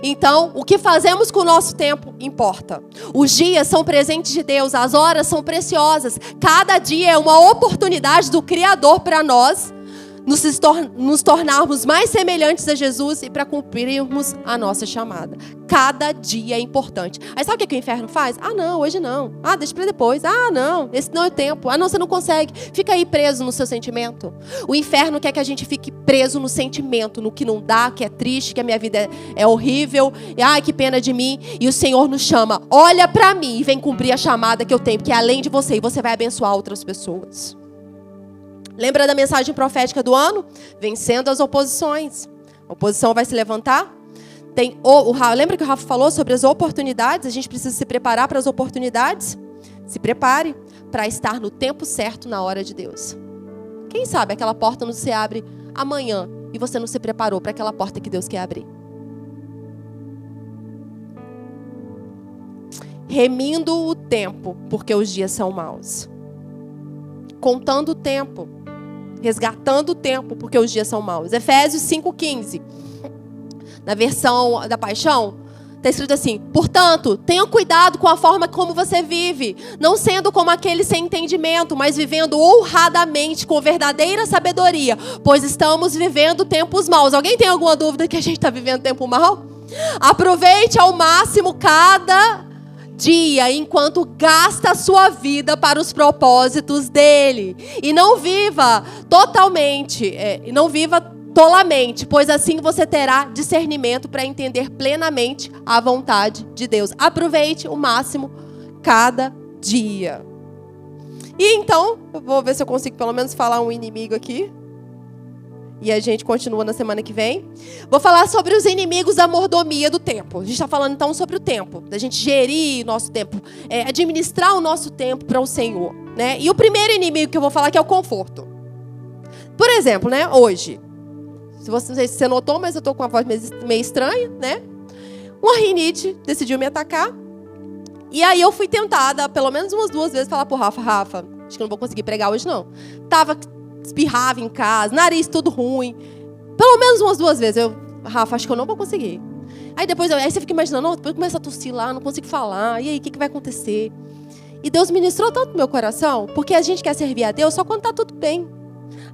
Então, o que fazemos com o nosso tempo importa. Os dias são presentes de Deus, as horas são preciosas. Cada dia é uma oportunidade do Criador para nós nos tornarmos mais semelhantes a Jesus e para cumprirmos a nossa chamada. Cada dia é importante. Aí sabe o que o inferno faz? Ah, não, hoje não. Ah, deixa para depois. Ah, não, esse não é o tempo. Ah, não, você não consegue. Fica aí preso no seu sentimento. O inferno quer que a gente fique preso no sentimento, no que não dá, que é triste, que a minha vida é horrível. E, ai, que pena de mim. E o Senhor nos chama, olha para mim e vem cumprir a chamada que eu tenho, porque é além de você, e você vai abençoar outras pessoas. Lembra da mensagem profética do ano? Vencendo as oposições. A oposição vai se levantar. Lembra que o Rafa falou sobre as oportunidades? A gente precisa se preparar para as oportunidades. Se prepare para estar no tempo certo, na hora de Deus. Quem sabe aquela porta não se abre amanhã e você não se preparou para aquela porta que Deus quer abrir. Remindo o tempo, porque os dias são maus. Contando o tempo. Resgatando o tempo, porque os dias são maus. Efésios 5,15. Na versão da Paixão, está escrito assim: portanto, tenha cuidado com a forma como você vive, não sendo como aquele sem entendimento, mas vivendo honradamente, com verdadeira sabedoria, pois estamos vivendo tempos maus. Alguém tem alguma dúvida que a gente está vivendo tempo mau? Aproveite ao máximo cada dia, enquanto gasta a sua vida para os propósitos dele. E não viva tolamente, pois assim você terá discernimento para entender plenamente a vontade de Deus. Aproveite o máximo cada dia. E então, eu vou ver se eu consigo pelo menos falar um inimigo aqui. E a gente continua na semana que vem. Vou falar sobre os inimigos da mordomia do tempo. A gente está falando então sobre o tempo. Da gente gerir o nosso tempo. Administrar o nosso tempo para o Senhor. Né? E o primeiro inimigo que eu vou falar que é o conforto. Por exemplo, né, hoje. Não sei se você notou, mas eu estou com uma voz meio estranha. Né? Uma rinite decidiu me atacar. E aí eu fui tentada, pelo menos umas 2 vezes, falar pro Rafa, acho que eu não vou conseguir pregar hoje não. Espirrava em casa, nariz tudo ruim. Pelo menos umas 2 vezes. Rafa, acho que eu não vou conseguir. Aí depois, aí você fica imaginando, depois começa a tossir lá, não consigo falar. E aí, o que vai acontecer? E Deus ministrou tanto no meu coração, porque a gente quer servir a Deus só quando tá tudo bem.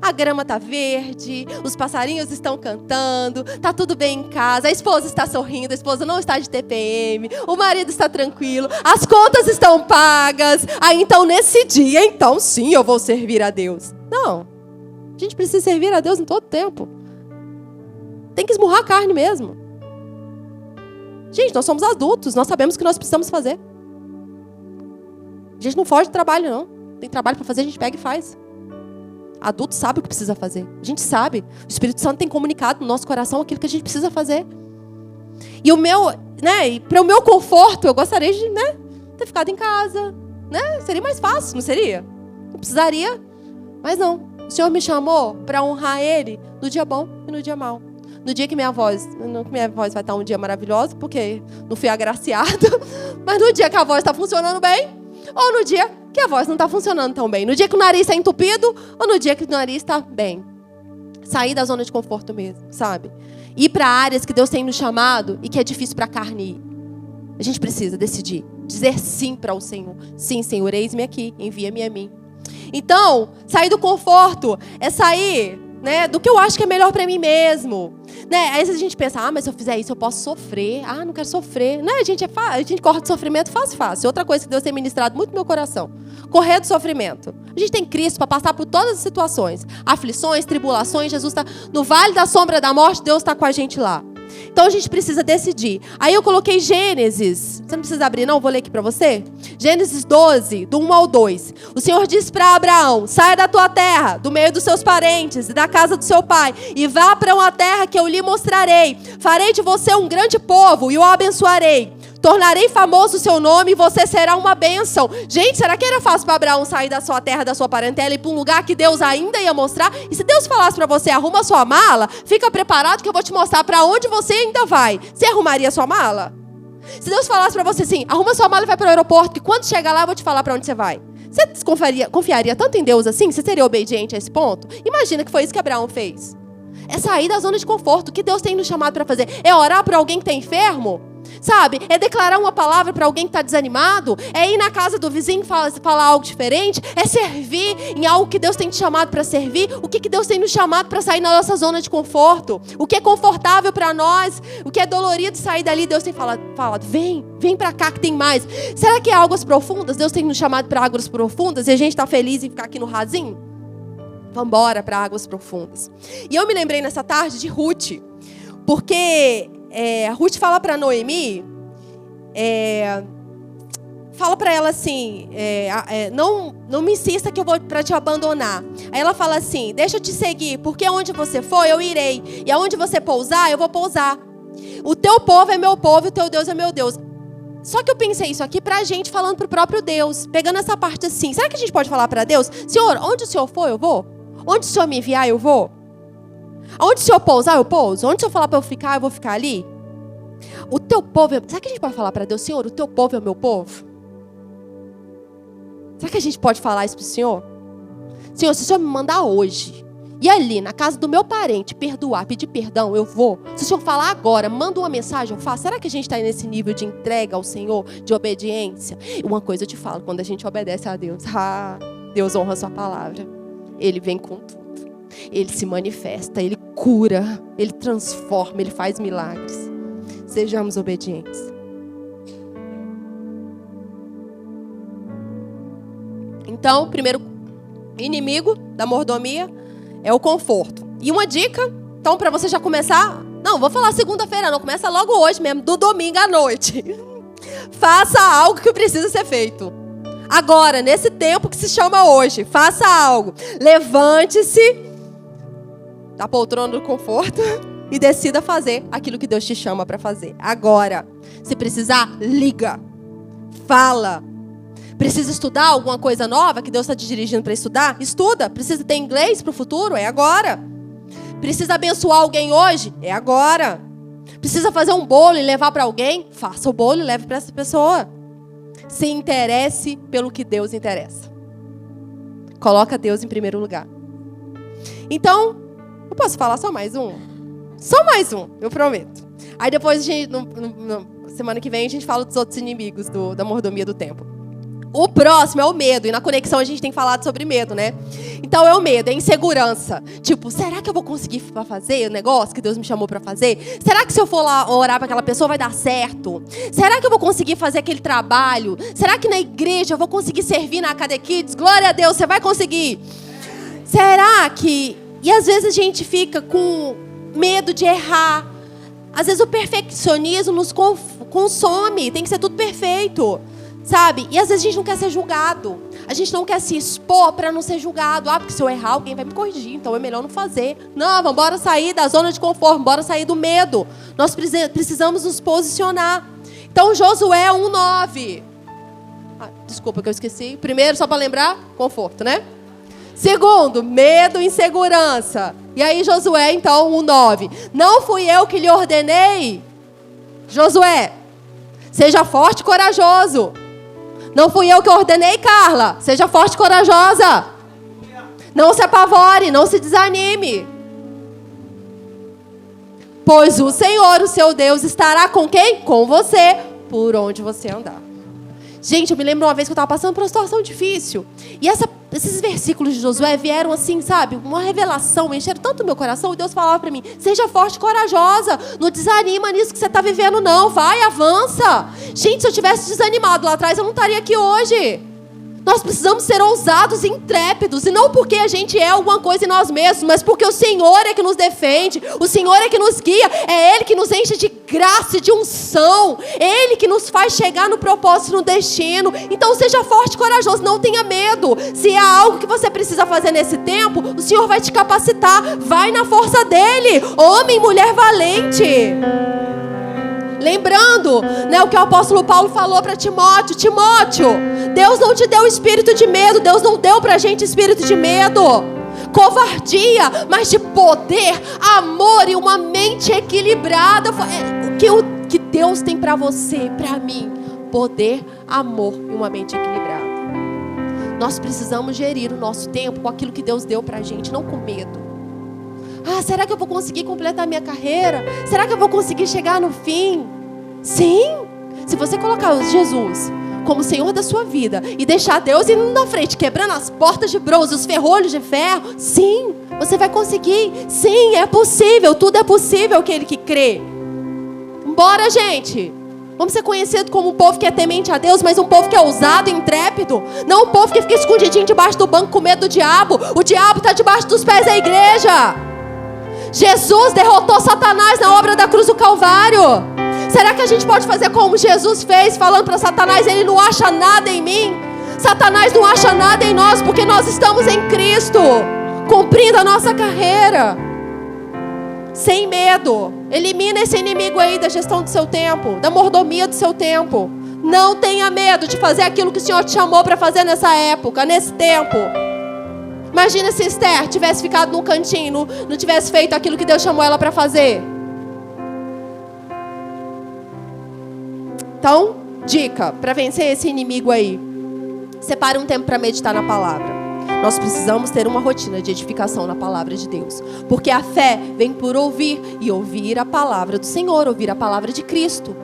A grama tá verde, os passarinhos estão cantando, tá tudo bem em casa, a esposa está sorrindo, a esposa não está de TPM, o marido está tranquilo, as contas estão pagas. Aí então, nesse dia, então sim, eu vou servir a Deus. Não. A gente precisa servir a Deus em todo tempo. Tem que esmurrar a carne mesmo. Gente, nós somos adultos, nós sabemos o que nós precisamos fazer. A gente não foge do trabalho, não. Tem trabalho para fazer, a gente pega e faz. Adulto sabe o que precisa fazer. A gente sabe. O Espírito Santo tem comunicado no nosso coração aquilo que a gente precisa fazer. E para o meu conforto, eu gostaria de, ter ficado em casa. Seria mais fácil, não seria? Não precisaria. Mas não. O Senhor me chamou para honrar Ele no dia bom e no dia mau. No dia que minha voz vai estar um dia maravilhoso, porque não fui agraciado. Mas no dia que a voz está funcionando bem, ou no dia que a voz não está funcionando tão bem. No dia que o nariz está entupido, ou no dia que o nariz está bem. Sair da zona de conforto mesmo, sabe? Ir para áreas que Deus tem nos chamado e que é difícil para a carne ir. A gente precisa decidir. Dizer sim para o Senhor. Sim, Senhor, eis-me aqui, envia-me a mim. Então, sair do conforto é sair né? Do que eu acho que é melhor para mim mesmo. Né? Aí a gente pensa, mas se eu fizer isso eu posso sofrer. Não quero sofrer. Né? A gente corre de sofrimento fácil. Outra coisa que Deus tem ministrado muito no meu coração. Correr do sofrimento. A gente tem Cristo para passar por todas as situações. Aflições, tribulações. Jesus está no vale da sombra da morte. Deus está com a gente lá. Então a gente precisa decidir. Aí eu coloquei Gênesis. Você não precisa abrir não, vou ler aqui para você. Gênesis 12, do 1 ao 2. O Senhor disse para Abraão: saia da tua terra, do meio dos seus parentes e da casa do seu pai, e vá para uma terra que eu lhe mostrarei. Farei de você um grande povo e o abençoarei. Tornarei famoso o seu nome e você será uma bênção. Gente, será que era fácil para Abraão sair da sua terra, da sua parentela e ir para um lugar que Deus ainda ia mostrar? E se Deus falasse para você, arruma a sua mala, fica preparado que eu vou te mostrar para onde você ainda vai. Você arrumaria a sua mala? Se Deus falasse para você assim, arruma a sua mala e vai para o aeroporto, que quando chegar lá eu vou te falar para onde você vai. Você confiaria tanto em Deus assim? Você seria obediente a esse ponto? Imagina que foi isso que Abraão fez. É sair da zona de conforto. O que Deus tem nos chamado para fazer? É orar por alguém que está enfermo? Sabe? É declarar uma palavra para alguém que está desanimado? É ir na casa do vizinho e falar algo diferente? É servir em algo que Deus tem te chamado para servir? O que Deus tem nos chamado para sair da nossa zona de conforto? O que é confortável para nós? O que é dolorido sair dali? Deus tem falado, vem para cá que tem mais. Será que é águas profundas? Deus tem nos chamado para águas profundas e a gente está feliz em ficar aqui no rasinho? Vamos embora para águas profundas. E eu me lembrei nessa tarde de Ruth, porque Ruth fala para Noemi, fala para ela assim, não me insista que eu vou para te abandonar. Aí ela fala assim, deixa eu te seguir, porque onde você for eu irei, e aonde você pousar eu vou pousar. O teu povo é meu povo, o teu Deus é meu Deus. Só que eu pensei isso aqui pra gente, falando pro próprio Deus, pegando essa parte assim, será que a gente pode falar para Deus, Senhor, onde o Senhor for eu vou? Onde o Senhor me enviar eu vou? Onde o Senhor pousar eu pouso? Onde o Senhor falar para eu ficar vou ficar ali? O teu povo, será que a gente pode falar para Deus, Senhor, o teu povo é o meu povo? Será que a gente pode falar isso pro Senhor? Senhor, se o Senhor me mandar hoje, e ali na casa do meu parente, perdoar, pedir perdão, eu vou. Se o Senhor falar agora, manda uma mensagem, eu faço. Será que a gente está nesse nível de entrega ao Senhor, de obediência? Uma coisa eu te falo, quando a gente obedece a Deus, Deus honra a sua palavra. Ele vem com tudo. Ele se manifesta, Ele cura, Ele transforma, Ele faz milagres. Sejamos obedientes. Então, o primeiro inimigo da mordomia é o conforto. E uma dica, então, para você já começar... Não, vou falar segunda-feira não, começa logo hoje mesmo, do domingo à noite. Faça algo que precisa ser feito. Agora, nesse tempo que se chama hoje, faça algo. Levante-se da poltrona do conforto e decida fazer aquilo que Deus te chama para fazer. Agora, se precisar, liga, fala. Precisa estudar alguma coisa nova que Deus está te dirigindo para estudar? Estuda. Precisa ter inglês para o futuro? É agora. Precisa abençoar alguém hoje? É agora. Precisa fazer um bolo e levar para alguém? Faça o bolo e leve para essa pessoa. Se interesse pelo que Deus interessa. Coloca Deus em primeiro lugar. Então, eu posso falar só mais um? Só mais um, eu prometo. Aí depois, semana que vem, a gente fala dos outros inimigos da mordomia do tempo. O próximo é o medo. E na conexão a gente tem falado sobre medo, né? Então é o medo, é a insegurança. Tipo, será que eu vou conseguir fazer o negócio que Deus me chamou para fazer? Será que se eu for lá orar para aquela pessoa vai dar certo? Será que eu vou conseguir fazer aquele trabalho? Será que na igreja eu vou conseguir servir na Academy Kids? Glória a Deus, você vai conseguir. Será que... E às vezes a gente fica com medo de errar. Às vezes o perfeccionismo nos consome. Tem que ser tudo perfeito. Sabe? E às vezes a gente não quer ser julgado. A gente não quer se expor para não ser julgado. Porque se eu errar, alguém vai me corrigir. Então é melhor não fazer. Não, vamos embora sair da zona de conforto. Bora sair do medo. Nós precisamos nos posicionar. Então Josué 1:9. Desculpa que eu esqueci. Primeiro, só para lembrar, conforto, né? Segundo, medo e insegurança. E aí Josué, então, 1:9. Não fui eu que lhe ordenei? Josué, seja forte e corajoso. Não fui eu que ordenei, Carla. Seja forte e corajosa. Não se apavore, não se desanime. Pois o Senhor, o seu Deus, estará com quem? Com você, por onde você andar. Gente, eu me lembro uma vez que eu estava passando por uma situação difícil. E esses versículos de Josué vieram assim, sabe? Uma revelação, encheram tanto o meu coração. E Deus falava para mim, seja forte e corajosa. Não desanima nisso que você está vivendo, não. Vai, avança. Gente, se eu tivesse desanimado lá atrás, eu não estaria aqui hoje. Nós precisamos ser ousados e intrépidos. E não porque a gente é alguma coisa em nós mesmos, mas porque o Senhor é que nos defende. O Senhor é que nos guia. É Ele que nos enche de graça e de unção. É Ele que nos faz chegar no propósito, no destino. Então seja forte e corajoso. Não tenha medo. Se há algo que você precisa fazer nesse tempo, o Senhor vai te capacitar. Vai na força dEle. Homem, mulher valente. Lembrando, né, o que o apóstolo Paulo falou para Timóteo. Timóteo, Deus não te deu espírito de medo. Deus não deu para a gente espírito de medo, covardia, mas de poder, amor e uma mente equilibrada. O que Deus tem para você, para mim, poder, amor e uma mente equilibrada. Nós precisamos gerir o nosso tempo com aquilo que Deus deu para a gente, não com medo. Será que eu vou conseguir completar a minha carreira? Será que eu vou conseguir chegar no fim? Sim! Se você colocar Jesus como Senhor da sua vida e deixar Deus indo na frente, quebrando as portas de bronze, os ferrolhos de ferro, sim, você vai conseguir. Sim, é possível, tudo é possível aquele que crê. Bora, gente! Vamos ser conhecidos como um povo que é temente a Deus, mas um povo que é ousado e intrépido. Não um povo que fica escondidinho debaixo do banco com medo do diabo. O diabo está debaixo dos pés da igreja. Jesus derrotou Satanás na obra da cruz do Calvário. Será que a gente pode fazer como Jesus fez, falando para Satanás, ele não acha nada em mim? Satanás não acha nada em nós, porque nós estamos em Cristo, cumprindo a nossa carreira. Sem medo. Elimina esse inimigo aí da gestão do seu tempo, da mordomia do seu tempo. Não tenha medo de fazer aquilo que o Senhor te chamou para fazer nessa época, nesse tempo. Imagina se Esther tivesse ficado num cantinho, não tivesse feito aquilo que Deus chamou ela para fazer. Então, dica, para vencer esse inimigo aí, separe um tempo para meditar na palavra. Nós precisamos ter uma rotina de edificação na palavra de Deus. Porque a fé vem por ouvir, e ouvir a palavra do Senhor, ouvir a palavra de Cristo.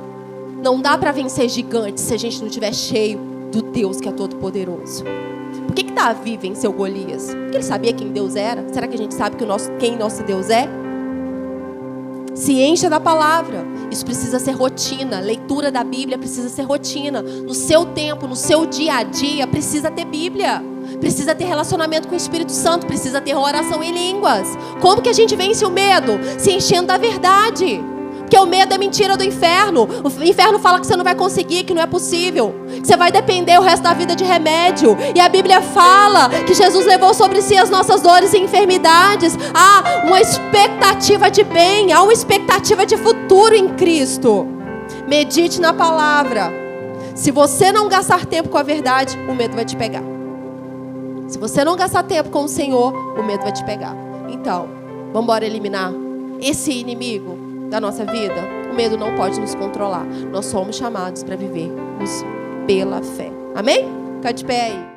Não dá para vencer gigantes se a gente não estiver cheio do Deus que é todo poderoso. Por que Davi venceu Golias? Porque ele sabia quem Deus era. Será que a gente sabe quem nosso Deus é? Se encha da palavra. Isso precisa ser rotina. Leitura da Bíblia precisa ser rotina. No seu tempo, no seu dia a dia, precisa ter Bíblia. Precisa ter relacionamento com o Espírito Santo. Precisa ter oração em línguas. Como que a gente vence o medo? Se enchendo da verdade. Porque o medo é mentira do inferno. O inferno fala que você não vai conseguir, que não é possível, que você vai depender o resto da vida de remédio. E a Bíblia fala que Jesus levou sobre si as nossas dores e enfermidades. Há uma expectativa de bem, há uma expectativa de futuro em Cristo. Medite na palavra. Se você não gastar tempo com a verdade, o medo vai te pegar. Se você não gastar tempo com o Senhor, o medo vai te pegar. Então, vamos embora eliminar esse inimigo da nossa vida. O medo não pode nos controlar. Nós somos chamados para vivermos pela fé. Amém? Fica de pé aí.